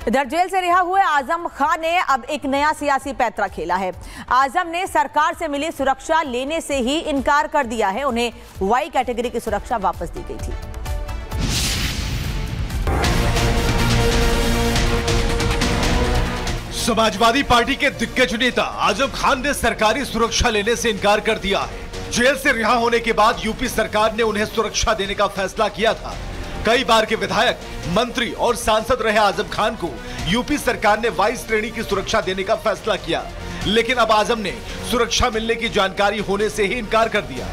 इधर जेल से रिहा हुए आजम खान ने अब एक नया सियासी पैंतरा खेला है। आजम ने सरकार से मिली सुरक्षा लेने से ही इनकार कर दिया है। उन्हें वाई कैटेगरी की सुरक्षा वापस दी गई थी। समाजवादी पार्टी के दिग्गज नेता आजम खान ने सरकारी सुरक्षा लेने से इनकार कर दिया है। जेल से रिहा होने के बाद यूपी सरकार ने उन्हें सुरक्षा देने का फैसला किया था। कई बार के विधायक, मंत्री और सांसद रहे आजम खान को यूपी सरकार ने वाई श्रेणी की सुरक्षा देने का फैसला किया, लेकिन अब आजम ने सुरक्षा मिलने की जानकारी होने से ही इनकार कर दिया।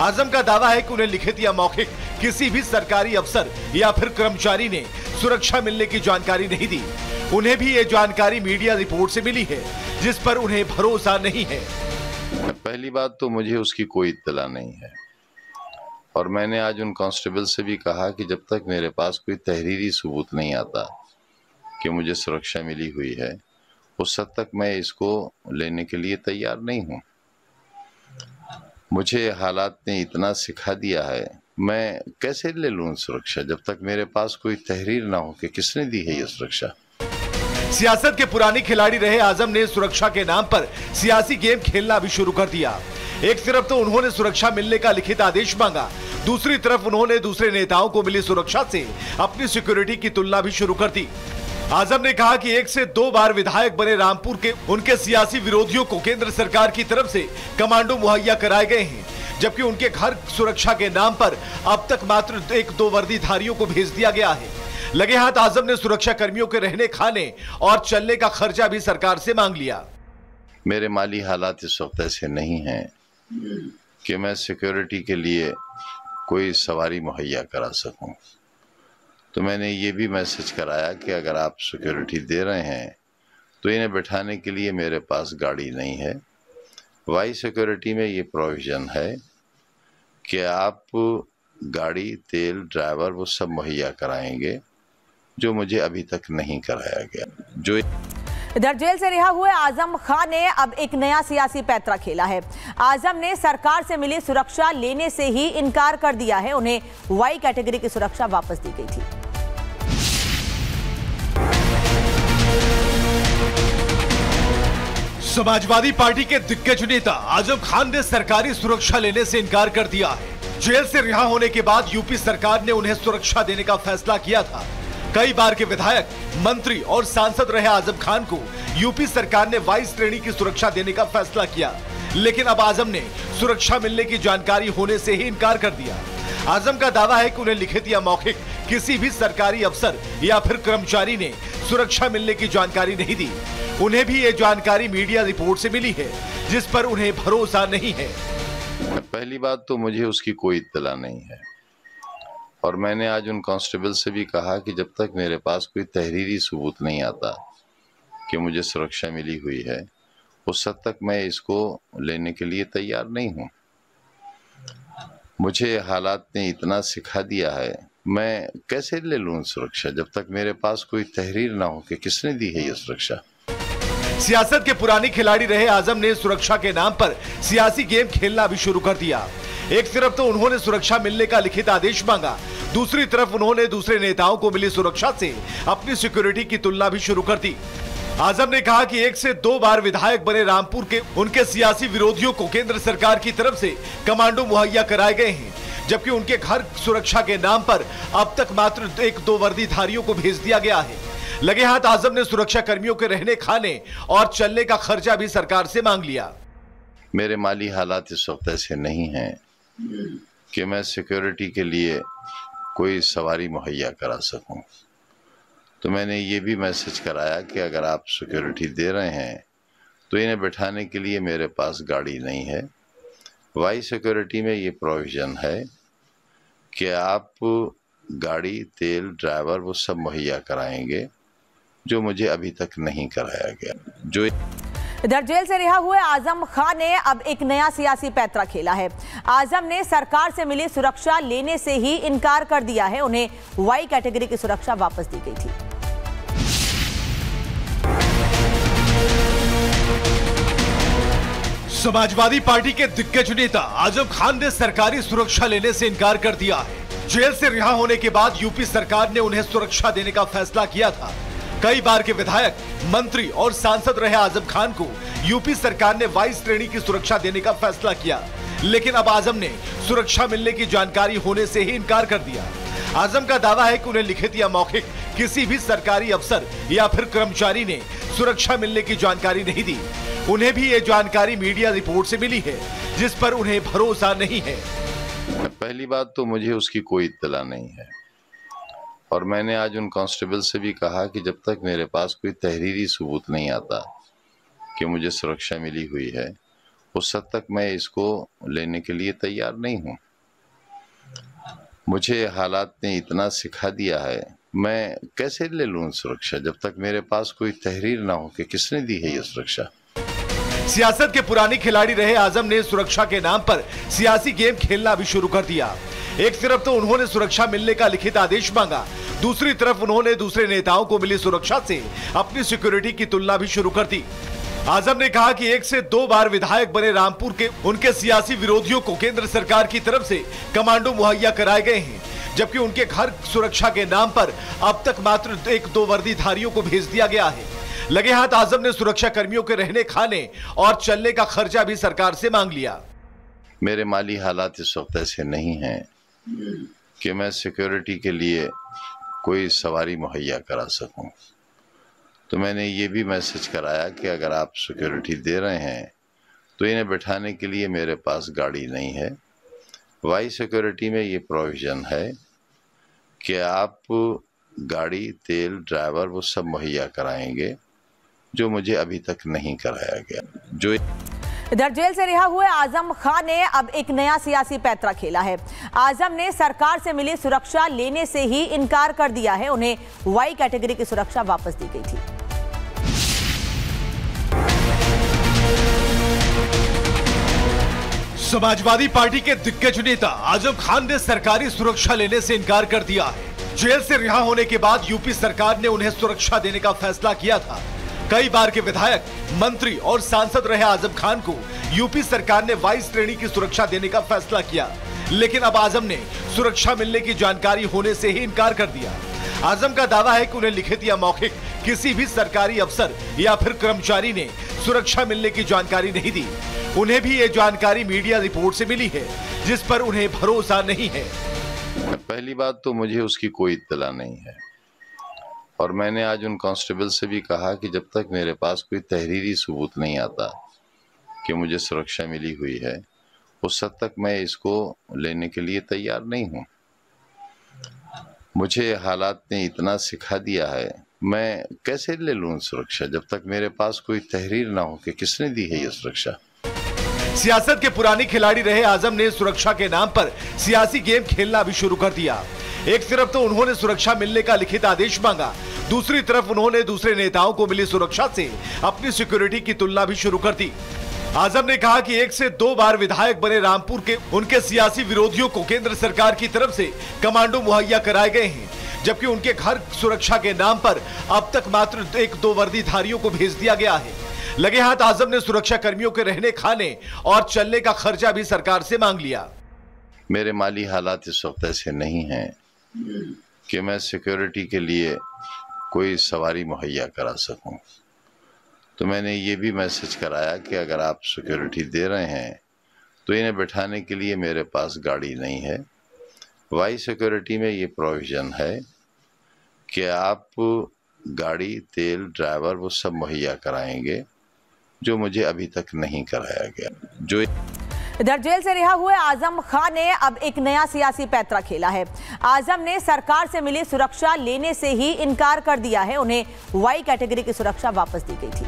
आजम का दावा है कि उन्हें लिखित या मौखिक किसी भी सरकारी अफसर या फिर कर्मचारी ने सुरक्षा मिलने की जानकारी नहीं दी। उन्हें भी ये जानकारी मीडिया रिपोर्ट से मिली है, जिस पर उन्हें भरोसा नहीं है। पहली बात तो मुझे उसकी कोई इत्तला नहीं है, और मैंने आज उन कांस्टेबल से भी कहा कि जब तक मेरे पास कोई तहरीरी सबूत नहीं आता कि मुझे सुरक्षा मिली हुई है, उस हद तक मैं इसको लेने के लिए तैयार नहीं हूँ। मुझे हालात ने इतना सिखा दिया है, मैं कैसे ले लूँ सुरक्षा जब तक मेरे पास कोई तहरीर ना हो कि किसने दी है ये सुरक्षा। सियासत के पुराने खिलाड़ी रहे आजम ने सुरक्षा के नाम पर सियासी गेम खेलना भी शुरू कर दिया। एक तरफ तो उन्होंने सुरक्षा मिलने का लिखित आदेश मांगा, दूसरी तरफ उन्होंने दूसरे नेताओं को मिली सुरक्षा से अपनी सिक्योरिटी की तुलना भी शुरू कर दी। आजम ने कहा कि 1 से 2 बार विधायक बने रामपुर के उनके सियासी विरोधियों को केंद्र सरकार की तरफ से कमांडो मुहैया कराए गए हैं, जबकि उनके घर सुरक्षा के नाम पर अब तक मात्र 1-2 वर्दीधारियों को भेज दिया गया है। लगे हाथ आजम ने सुरक्षा कर्मियों के रहने, खाने और चलने का खर्चा भी सरकार से मांग लिया। मेरे माली हालात इस वक्त ऐसे नहीं हैं कि मैं सिक्योरिटी के लिए कोई सवारी मुहैया करा सकूं, तो मैंने ये भी मैसेज कराया कि अगर आप सिक्योरिटी दे रहे हैं तो इन्हें बिठाने के लिए मेरे पास गाड़ी नहीं है। वाई सिक्योरिटी में ये प्रोविज़न है कि आप गाड़ी, तेल, ड्राइवर वो सब मुहैया कराएंगे, जो मुझे अभी तक नहीं कराया गया। इधर जेल से रिहा हुए आजम खान ने अब एक नया सियासी पैंतरा खेला है। आजम ने सरकार से मिली सुरक्षा लेने से ही इनकार कर दिया है। उन्हें वाई कैटेगरी की सुरक्षा वापस दी गई थी। समाजवादी पार्टी के दिग्गज नेता आजम खान ने सरकारी सुरक्षा लेने से इनकार कर दिया है। जेल से रिहा होने के बाद यूपी सरकार ने उन्हें सुरक्षा देने का फैसला किया था। कई बार के विधायक, मंत्री और सांसद रहे आजम खान को यूपी सरकार ने वाई श्रेणी की सुरक्षा देने का फैसला किया, लेकिन अब आजम ने सुरक्षा मिलने की जानकारी होने से ही इनकार कर दिया। आजम का दावा है कि उन्हें लिखित या मौखिक किसी भी सरकारी अफसर या फिर कर्मचारी ने सुरक्षा मिलने की जानकारी नहीं दी। उन्हें भी ये जानकारी मीडिया रिपोर्ट से मिली है, जिस पर उन्हें भरोसा नहीं है। पहली बात तो मुझे उसकी कोई इत्तला नहीं है, और मैंने आज उन कांस्टेबल से भी कहा कि जब तक मेरे पास कोई तहरीरी सबूत नहीं आता कि मुझे सुरक्षा मिली हुई है, उस हद तक मैं इसको लेने के लिए तैयार नहीं हूँ। मुझे हालात ने इतना सिखा दिया है, मैं कैसे ले लूँ सुरक्षा जब तक मेरे पास कोई तहरीर ना हो कि किसने दी है ये सुरक्षा। सियासत के पुराने खिलाड़ी रहे आजम ने सुरक्षा के नाम पर सियासी गेम खेलना भी शुरू कर दिया। एक तरफ तो उन्होंने सुरक्षा मिलने का लिखित आदेश मांगा, दूसरी तरफ उन्होंने दूसरे नेताओं को मिली सुरक्षा से अपनी सिक्योरिटी की तुलना भी शुरू कर दी। आजम ने कहा कि 1 से 2 बार विधायक बने रामपुर के उनके सियासी विरोधियों को केंद्र सरकार की तरफ से कमांडो मुहैया कराए गए हैं, जबकि उनके घर सुरक्षा के नाम पर अब तक मात्र 1-2 वर्दीधारियों को भेज दिया गया है। लगे हाथ आजम ने सुरक्षा कर्मियों के रहने, खाने और चलने का खर्चा भी सरकार से मांग लिया। मेरे माली हालात इस वक्त ऐसे नहीं हैं कि मैं सिक्योरिटी के लिए कोई सवारी मुहैया करा सकूं, तो मैंने ये भी मैसेज कराया कि अगर आप सिक्योरिटी दे रहे हैं तो इन्हें बिठाने के लिए मेरे पास गाड़ी नहीं है। वाई सिक्योरिटी में ये प्रोविज़न है कि आप गाड़ी, तेल, ड्राइवर वो सब मुहैया कराएंगे, जो मुझे अभी तक नहीं कराया गया। इधर जेल से रिहा हुए आजम खान ने अब एक नया सियासी पैंतरा खेला है। आजम ने सरकार से मिली सुरक्षा लेने से ही इनकार कर दिया है। उन्हें वाई कैटेगरी की सुरक्षा वापस दी गई थी। समाजवादी पार्टी के दिग्गज नेता आजम खान ने सरकारी सुरक्षा लेने से इनकार कर दिया है। जेल से रिहा होने के बाद यूपी सरकार ने उन्हें सुरक्षा देने का फैसला किया था। कई बार के विधायक, मंत्री और सांसद रहे आजम खान को यूपी सरकार ने 22 श्रेणी की सुरक्षा देने का फैसला किया, लेकिन अब आजम ने सुरक्षा मिलने की जानकारी होने से ही इनकार कर दिया। आजम का दावा है कि उन्हें लिखित या मौखिक किसी भी सरकारी अफसर या फिर कर्मचारी ने सुरक्षा मिलने की जानकारी नहीं दी। उन्हें भी ये जानकारी मीडिया रिपोर्ट से मिली है, जिस पर उन्हें भरोसा नहीं है। पहली बात तो मुझे उसकी कोई इत्तला नहीं है, और मैंने आज उन कांस्टेबल से भी कहा कि जब तक मेरे पास कोई तहरीरी सबूत नहीं आता कि मुझे सुरक्षा मिली हुई है, उस हद तक मैं इसको लेने के लिए तैयार नहीं हूँ। मुझे हालात ने इतना सिखा दिया है, मैं कैसे ले लूँ सुरक्षा जब तक मेरे पास कोई तहरीर ना हो कि किसने दी है ये सुरक्षा। सियासत के पुराने खिलाड़ी रहे आजम ने सुरक्षा के नाम पर सियासी गेम खेलना भी शुरू कर दिया। एक तरफ तो उन्होंने सुरक्षा मिलने का लिखित आदेश मांगा, दूसरी तरफ उन्होंने दूसरे नेताओं को मिली सुरक्षा से अपनी सिक्योरिटी की तुलना भी शुरू कर दी। आजम ने कहा कि 1 से 2 बार विधायक बने रामपुर के उनके सियासी विरोधियों को केंद्र सरकार की तरफ से कमांडो मुहैया कराए गए हैं, जबकि उनके घर सुरक्षा के नाम पर अब तक मात्र 1-2 वर्दीधारियों को भेज दिया गया है। लगे हाथ आजम ने सुरक्षा कर्मियों के रहने, खाने और चलने का खर्चा भी सरकार से मांग लिया। मेरे माली हालात इस वक्त ऐसे नहीं हैं कि मैं सिक्योरिटी के लिए कोई सवारी मुहैया करा सकूं, तो मैंने ये भी मैसेज कराया कि अगर आप सिक्योरिटी दे रहे हैं तो इन्हें बैठाने के लिए मेरे पास गाड़ी नहीं है। वाई सिक्योरिटी में ये प्रोविज़न है कि आप गाड़ी, तेल, ड्राइवर वो सब मुहैया कराएंगे, जो मुझे अभी तक नहीं कराया गया। इधर जेल से रिहा हुए आजम खान ने अब एक नया सियासी पैंतरा खेला है। आजम ने सरकार से मिली सुरक्षा लेने से ही इनकार कर दिया है। उन्हें वाई कैटेगरी की सुरक्षा वापस दी गई थी। समाजवादी पार्टी के दिग्गज नेता आजम खान ने सरकारी सुरक्षा लेने से इनकार कर दिया है। जेल से रिहा होने के बाद यूपी सरकार ने उन्हें सुरक्षा देने का फैसला किया था। कई बार के विधायक, मंत्री और सांसद रहे आजम खान को यूपी सरकार ने 22 श्रेणी की सुरक्षा देने का फैसला किया, लेकिन अब आजम ने सुरक्षा मिलने की जानकारी होने से ही इनकार कर दिया। आजम का दावा है कि उन्हें लिखित या मौखिक किसी भी सरकारी अफसर या फिर कर्मचारी ने सुरक्षा मिलने की जानकारी नहीं दी। उन्हें भी ये जानकारी मीडिया रिपोर्ट से मिली है, जिस पर उन्हें भरोसा नहीं है। पहली बात तो मुझे उसकी कोई इत्तला नहीं है, और मैंने आज उन कांस्टेबल से भी कहा कि जब तक मेरे पास कोई तहरीरी सबूत नहीं आता कि मुझे सुरक्षा मिली हुई है, उस हद तक मैं इसको लेने के लिए तैयार नहीं हूँ। मुझे हालात ने इतना सिखा दिया है, मैं कैसे ले लूँ सुरक्षा जब तक मेरे पास कोई तहरीर ना हो कि किसने दी है ये सुरक्षा। सियासत के पुराने खिलाड़ी रहे आजम ने सुरक्षा के नाम पर सियासी गेम खेलना भी शुरू कर दिया। एक तरफ तो उन्होंने सुरक्षा मिलने का लिखित आदेश मांगा, दूसरी तरफ उन्होंने दूसरे नेताओं को मिली सुरक्षा से अपनी सिक्योरिटी की तुलना भी शुरू कर दी। आजम ने कहा कि 1 से 2 बार विधायक बने रामपुर के उनके सियासी विरोधियों को केंद्र सरकार की तरफ से कमांडो मुहैया कराए गए हैं, जबकि उनके घर सुरक्षा के नाम पर अब तक मात्र 1-2 वर्दीधारियों को भेज दिया गया है। लगे हाथ आजम ने सुरक्षा कर्मियों के रहने, खाने और चलने का खर्चा भी सरकार से मांग लिया। मेरे माली हालात इस वक्त ऐसे नहीं हैं कि मैं सिक्योरिटी के लिए कोई सवारी मुहैया करा सकूं, तो मैंने ये भी मैसेज कराया कि अगर आप सिक्योरिटी दे रहे हैं तो इन्हें बैठाने के लिए मेरे पास गाड़ी नहीं है। वाई सिक्योरिटी में ये प्रोविज़न है कि आप गाड़ी, तेल, ड्राइवर वो सब मुहैया कराएंगे, जो मुझे अभी तक नहीं कराया गया। इधर जेल से रिहा हुए आजम खान ने अब एक नया सियासी पैंतरा खेला है। आजम ने सरकार से मिली सुरक्षा लेने से ही इनकार कर दिया है। उन्हें वाई कैटेगरी की सुरक्षा वापस दी गई थी।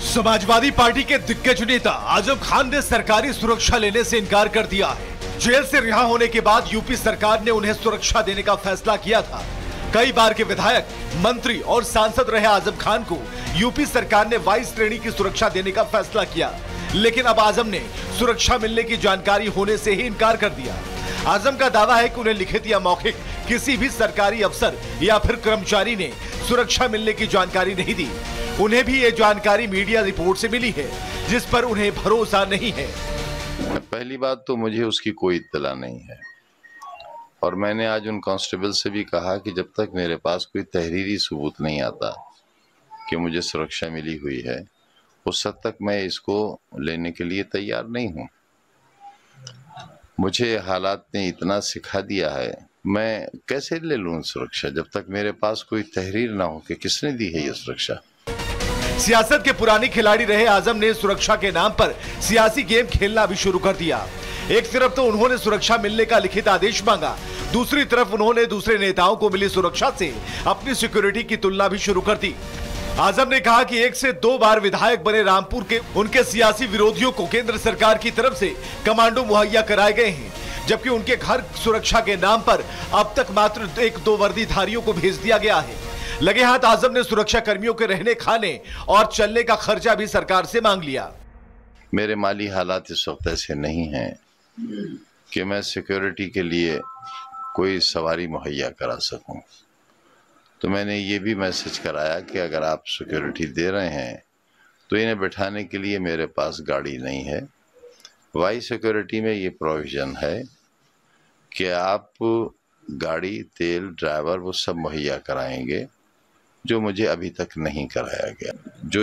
समाजवादी पार्टी के दिग्गज नेता आजम खान ने सरकारी सुरक्षा लेने से इनकार कर दिया है। जेल से रिहा होने के बाद यूपी सरकार ने उन्हें सुरक्षा देने का फैसला किया था। कई बार के विधायक, मंत्री और सांसद रहे आजम खान को यूपी सरकार ने 22 श्रेणी की सुरक्षा देने का फैसला किया, लेकिन अब आजम ने सुरक्षा मिलने की जानकारी होने से ही इनकार कर दिया। आजम का दावा है कि उन्हें लिखित या मौखिक किसी भी सरकारी अफसर या फिर कर्मचारी ने सुरक्षा मिलने की जानकारी नहीं दी। उन्हें भी ये जानकारी मीडिया रिपोर्ट से मिली है, जिस पर उन्हें भरोसा नहीं है। पहली बात तो मुझे उसकी कोई इत्तला नहीं है, और मैंने आज उन कांस्टेबल से भी कहा कि जब तक मेरे पास कोई तहरीरी सबूत नहीं आता कि मुझे सुरक्षा मिली हुई है, उस हद तक मैं इसको लेने के लिए तैयार नहीं हूँ। मुझे हालात ने इतना सिखा दिया है, मैं कैसे ले लूँ सुरक्षा जब तक मेरे पास कोई तहरीर ना हो कि किसने दी है ये सुरक्षा। सियासत के पुरानी खिलाड़ी रहे आजम ने सुरक्षा के नाम पर सियासी गेम खेलना भी शुरू कर दिया। एक तरफ तो उन्होंने सुरक्षा मिलने का लिखित आदेश मांगा, दूसरी तरफ उन्होंने दूसरे नेताओं को मिली सुरक्षा से अपनी सिक्योरिटी की तुलना भी शुरू कर दी। आजम ने कहा कि 1 से 2 बार विधायक बने रामपुर के उनके सियासी विरोधियों को केंद्र सरकार की तरफ से कमांडो मुहैया कराए गए हैं, जबकि उनके घर सुरक्षा के नाम पर अब तक मात्र 1-2 वर्दीधारियों को भेज दिया गया है। लगे हाथ आजम ने सुरक्षा कर्मियों के रहने खाने और चलने का खर्चा भी सरकार से मांग लिया। मेरे माली हालात इस वक्त ऐसे नहीं हैं कि मैं सिक्योरिटी के लिए कोई सवारी मुहैया करा सकूं, तो मैंने ये भी मैसेज कराया कि अगर आप सिक्योरिटी दे रहे हैं तो इन्हें बैठाने के लिए मेरे पास गाड़ी नहीं है। वाई सिक्योरिटी में ये प्रोविज़न है कि आप गाड़ी, तेल, ड्राइवर वो सब मुहैया कराएंगे, जो मुझे अभी तक नहीं कराया गया। जो